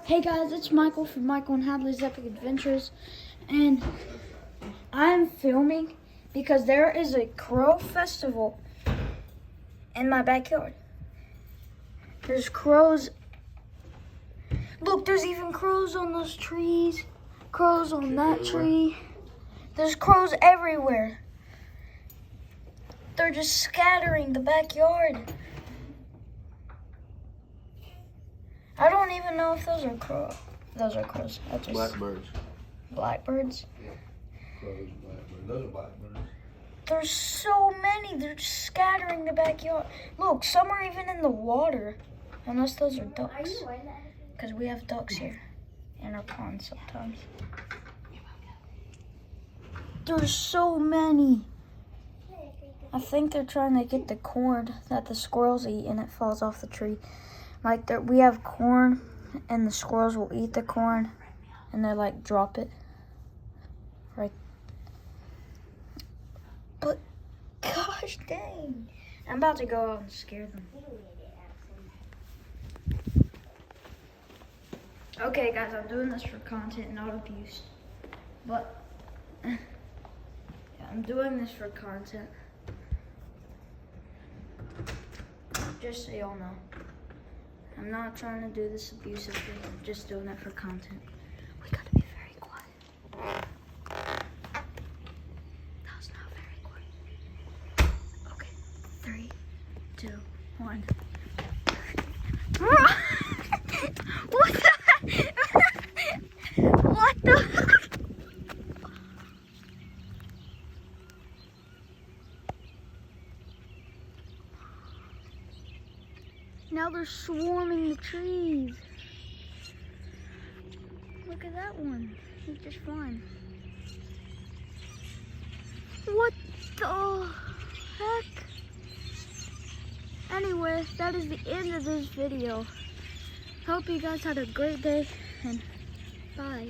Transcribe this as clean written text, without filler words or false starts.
Hey guys, it's Michael from Michael and Hadley's Epic Adventures, and I'm filming because there is a crow festival in my backyard. There's crows. Look, there's even crows on those trees, crows on that tree. There's crows everywhere. They're just scattering the backyard. I don't even know if those are crows. Those are crows. That's just Blackbirds. Blackbirds? Yeah. Crows, blackbirds. Those are blackbirds. There's so many. They're just scattering the backyard. Look, some are even in the water. Unless those are ducks. Because we have ducks here in our pond sometimes. There's so many. I think they're trying to get the corn that the squirrels eat and it falls off the tree. Like we have corn and the squirrels will eat the corn and they like drop it. Right. But gosh dang. I'm about to go out and scare them. Okay guys, I'm doing this for content, not abuse. But yeah, I'm doing this for content. Just so y'all know. I'm not trying to do this abusive thing. I'm just doing it for content. We gotta be very quiet. That was not very quiet. Okay, 3, 2, 1. What the? What the? Now they're swarming the trees. Look at that one. He's just flying. What the heck? Anyway, that is the end of this video. Hope you guys had a great day and bye.